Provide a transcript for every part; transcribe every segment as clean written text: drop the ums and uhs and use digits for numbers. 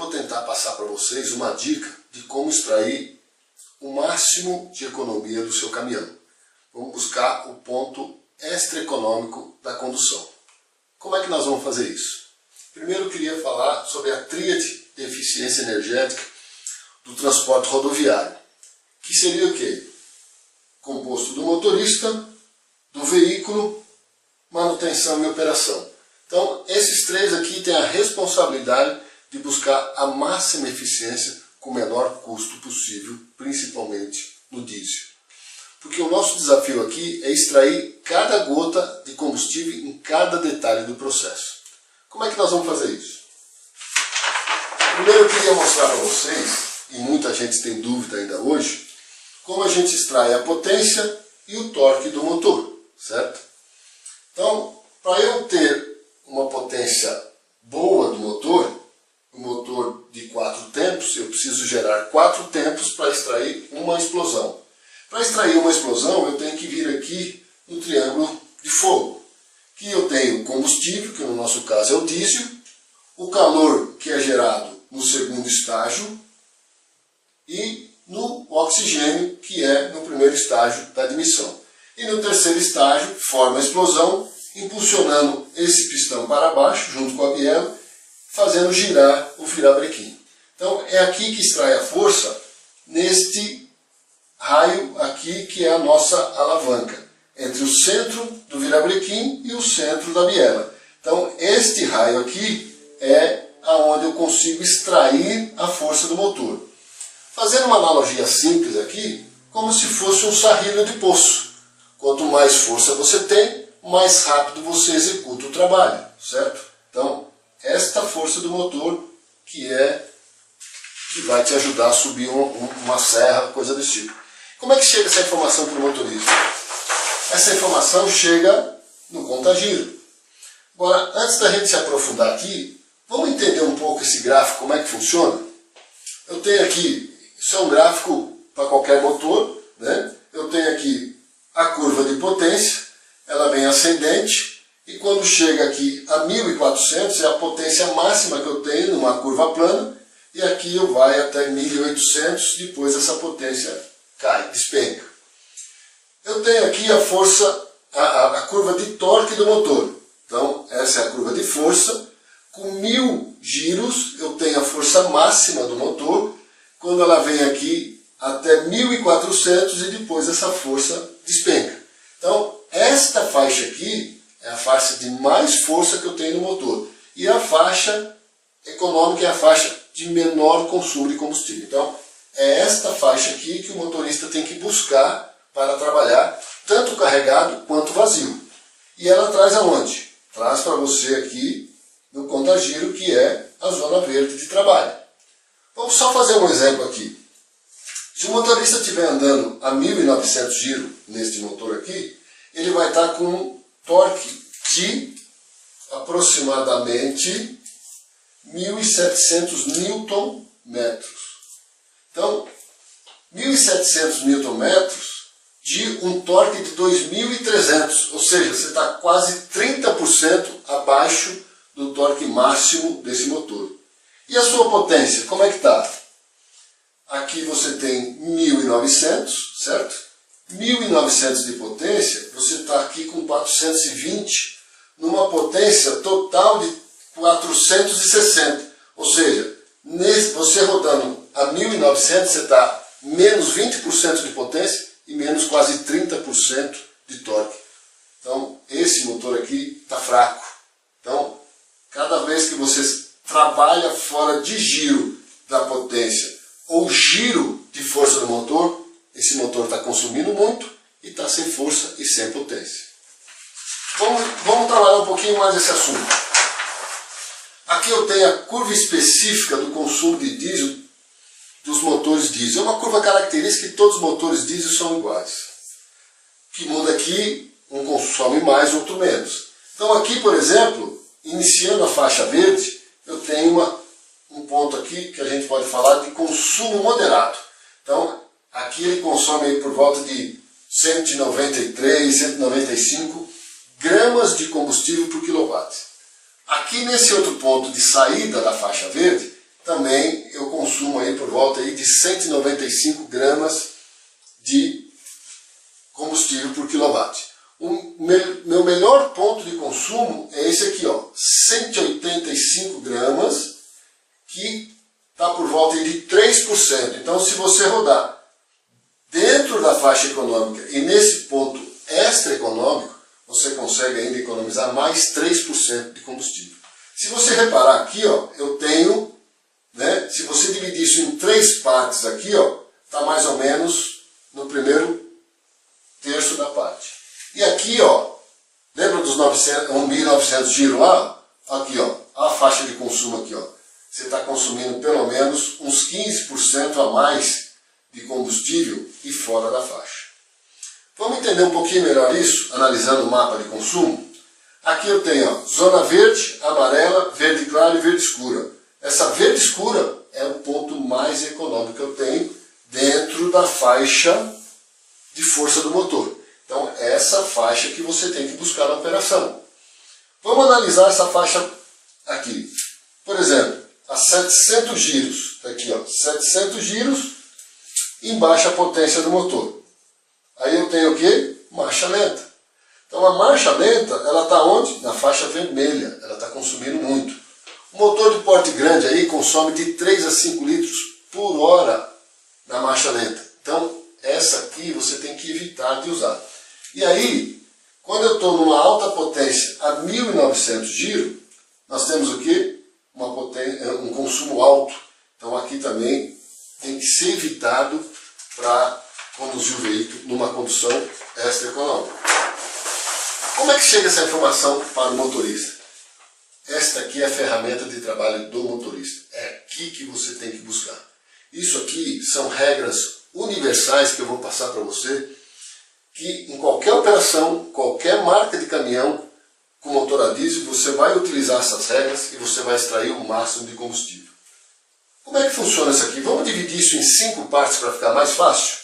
vou tentar passar para vocês uma dica de como extrair o máximo de economia do seu caminhão. Vamos buscar o ponto extra econômico da condução. Como é que nós vamos fazer isso? Primeiro eu queria falar sobre a tríade de eficiência energética do transporte rodoviário, que seria o quê? Composto do motorista, do veículo, manutenção e operação. Então, esses três aqui têm a responsabilidade de buscar a máxima eficiência com o menor custo possível, principalmente no diesel. Porque o nosso desafio aqui é extrair cada gota de combustível em cada detalhe do processo. Como é que nós vamos fazer isso? Primeiro eu queria mostrar para vocês, e muita gente tem dúvida ainda hoje, como a gente extrai a potência e o torque do motor, certo? Então, para eu ter uma potência boa do motor, um motor de 4 tempos, eu preciso gerar 4 tempos para extrair uma explosão. Para extrair uma explosão, eu tenho que vir aqui no triângulo de fogo, que eu tenho combustível, que no nosso caso é o diesel, o calor que é gerado no segundo estágio e no oxigênio, que é no primeiro estágio da admissão. E no terceiro estágio, forma a explosão, impulsionando esse pistão para baixo, junto com a biela, fazendo girar o virabrequim. Então é aqui que extrai a força, neste raio aqui que é a nossa alavanca, entre o centro do virabrequim e o centro da biela. Então este raio aqui é aonde eu consigo extrair a força do motor. Fazendo uma analogia simples aqui, como se fosse um sarrilho de poço. Quanto mais força você tem, mais rápido você executa o trabalho, certo? Então, esta força do motor que vai te ajudar a subir uma serra, coisa desse tipo. Como é que chega essa informação para o motorista? Essa informação chega no contagiro. Agora, antes da gente se aprofundar aqui, vamos entender um pouco esse gráfico, como é que funciona? Eu tenho aqui, isso é um gráfico para qualquer motor, né? Eu tenho aqui a curva de potência, ela vem ascendente, e quando chega aqui a 1400 é a potência máxima que eu tenho numa curva plana, e aqui eu vai até 1800, depois essa potência cai, despenca. Eu tenho aqui a força, a curva de torque do motor. Então essa é a curva de força, com 1000 giros eu tenho a força máxima do motor, quando ela vem aqui até 1400 e depois essa força despenca. Então esta faixa aqui é a faixa de mais força que eu tenho no motor. E a faixa econômica é a faixa de menor consumo de combustível. Então, é esta faixa aqui que o motorista tem que buscar para trabalhar, tanto carregado quanto vazio. E ela traz aonde? Traz para você aqui no contagiro, que é a zona verde de trabalho. Vamos só fazer um exemplo aqui. Se o motorista estiver andando a 1900 giros neste motor aqui, ele vai estar com um torque de aproximadamente 1700 Nm. Então, 1700 Nm de um torque de 2300, ou seja, você está quase 30% abaixo do torque máximo desse motor. E a sua potência, como é que está? Aqui você tem 1900, certo? 1900 de potência, você está aqui com 420, numa potência total de 460. Ou seja, você rodando a 1900, você está menos 20% de potência e menos quase 30% de torque. Então, esse motor aqui está fraco. Então, cada vez que você trabalha fora de giro da potência ou giro de força do motor, esse motor está consumindo muito e está sem força e sem potência. Vamos trabalhar um pouquinho mais esse assunto. Aqui eu tenho a curva específica do consumo de diesel dos motores diesel. É uma curva característica que todos os motores diesel são iguais. O que muda aqui, um consome mais, outro menos. Então aqui, por exemplo, iniciando a faixa verde, eu tenho um ponto aqui que a gente pode falar de consumo moderado. Então, aqui ele consome aí por volta de 193, 195 gramas de combustível por quilowatt. Aqui nesse outro ponto de saída da faixa verde, também eu consumo aí por volta aí de 195 gramas de combustível por quilowatt. O meu melhor ponto de consumo é esse aqui, ó, 185 gramas, que está por volta aí de 3%. Então, se você rodar dentro da faixa econômica e nesse ponto extra econômico, você consegue ainda economizar mais 3% de combustível. Se você reparar aqui, ó, eu tenho, né, se você dividir isso em 3 partes aqui, ó, está mais ou menos no primeiro terço da parte. E aqui, ó, lembra dos 1.900 giros lá? Aqui, ó, a faixa de consumo aqui, ó. Você está consumindo pelo menos uns 15% a mais de combustível e fora da faixa. Vamos entender um pouquinho melhor isso, analisando o mapa de consumo? Aqui eu tenho, ó, zona verde, amarela, verde claro e verde escura. Essa verde escura é o ponto mais econômico que eu tenho dentro da faixa de força do motor. Então, é essa faixa que você tem que buscar na operação. Vamos analisar essa faixa aqui. Por exemplo, a 700 giros. Tá aqui, ó, 700 giros em baixa potência do motor. Aí eu tenho o quê? Marcha lenta. Então, a marcha lenta, ela está onde? Na faixa vermelha. Ela está consumindo muito. O motor de porte grande aí consome de 3 a 5 litros por hora na marcha lenta. Então, essa aqui você tem que evitar de usar. E aí, quando eu estou numa alta potência a 1.900 giros, nós temos o quê? Um consumo alto. Então aqui também tem que ser evitado para conduzir o veículo numa condução extra econômica. Como é que chega essa informação para o motorista? Esta aqui é a ferramenta de trabalho do motorista. É aqui que você tem que buscar. Isso aqui são regras universais que eu vou passar para você, que em qualquer operação, qualquer marca de caminhão com motor a diesel, você vai utilizar essas regras e você vai extrair o máximo de combustível. Como é que funciona isso aqui? Vamos dividir isso em 5 partes para ficar mais fácil?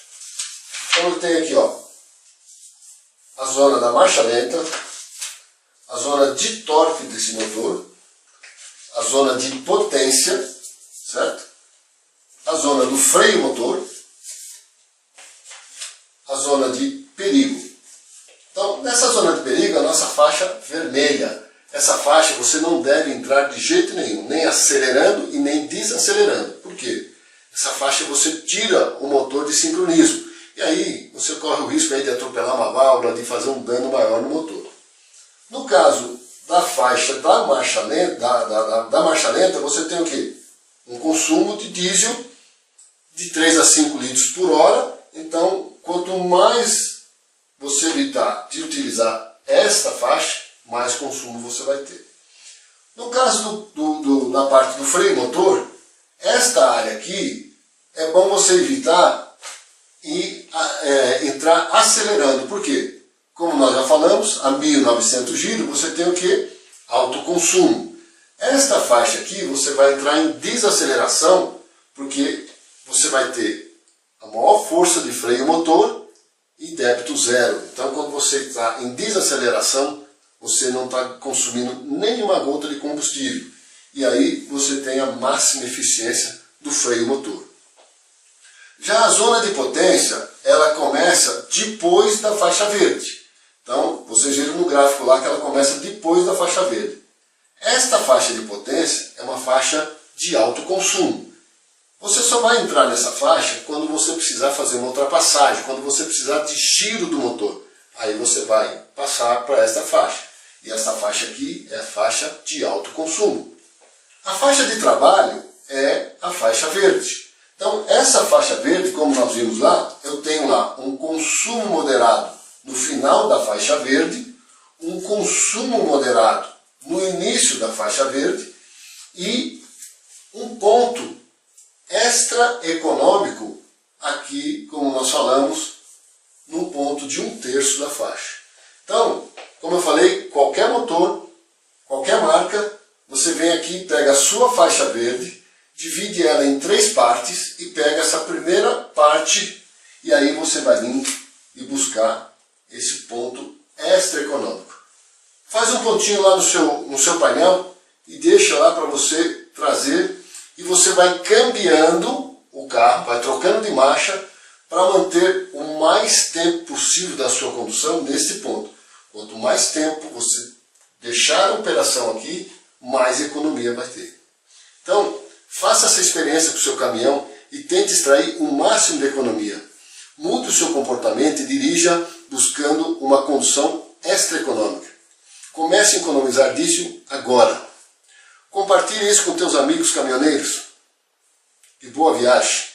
Então eu tenho aqui, ó, a zona da marcha lenta, a zona de torque desse motor, a zona de potência, certo? A zona do freio motor, a zona de perigo. Então, nessa zona de perigo, a nossa faixa vermelha. Essa faixa você não deve entrar de jeito nenhum, nem acelerando e nem desacelerando. Por quê? Essa faixa você tira o motor de sincronismo. E aí você corre o risco aí de atropelar uma válvula, de fazer um dano maior no motor. No caso da faixa da marcha lenta, da marcha lenta, você tem o quê? Um consumo de diesel de 3 a 5 litros por hora. Então, quanto mais você evitar de utilizar esta faixa, mais consumo você vai ter. No caso da parte do freio motor, esta área aqui, é bom você evitar e entrar acelerando. Por quê? Como nós já falamos, a 1.900 giros você tem o quê? Alto consumo. Esta faixa aqui você vai entrar em desaceleração, porque você vai ter a maior força de freio motor e débito zero. Então, quando você está em desaceleração, você não está consumindo nenhuma gota de combustível. E aí você tem a máxima eficiência do freio motor. Já a zona de potência, ela começa depois da faixa verde. Então, vocês viram no gráfico lá que ela começa depois da faixa verde. Esta faixa de potência é uma faixa de alto consumo. Você só vai entrar nessa faixa quando você precisar fazer uma ultrapassagem, quando você precisar de giro do motor. Aí você vai passar para esta faixa. E essa faixa aqui é a faixa de alto consumo. A faixa de trabalho é a faixa verde. Então, essa faixa verde, como nós vimos lá, eu tenho lá um consumo moderado no final da faixa verde, um consumo moderado no início da faixa verde e um ponto extra econômico aqui, como nós falamos, no ponto de 1/3 da faixa. Então, como eu falei, qualquer motor, qualquer marca, você vem aqui, pega a sua faixa verde, divide ela em 3 partes e pega essa primeira parte e aí você vai vir e buscar esse ponto extra econômico. Faz um pontinho lá no seu painel e deixa lá para você trazer e você vai cambiando o carro, vai trocando de marcha para manter o mais tempo possível da sua condução neste ponto. Quanto mais tempo você deixar a operação aqui, mais economia vai ter. Então, faça essa experiência com o seu caminhão e tente extrair o máximo de economia. Mude o seu comportamento e dirija buscando uma condução extra-econômica. Comece a economizar diesel agora. Compartilhe isso com teus amigos caminhoneiros. E boa viagem!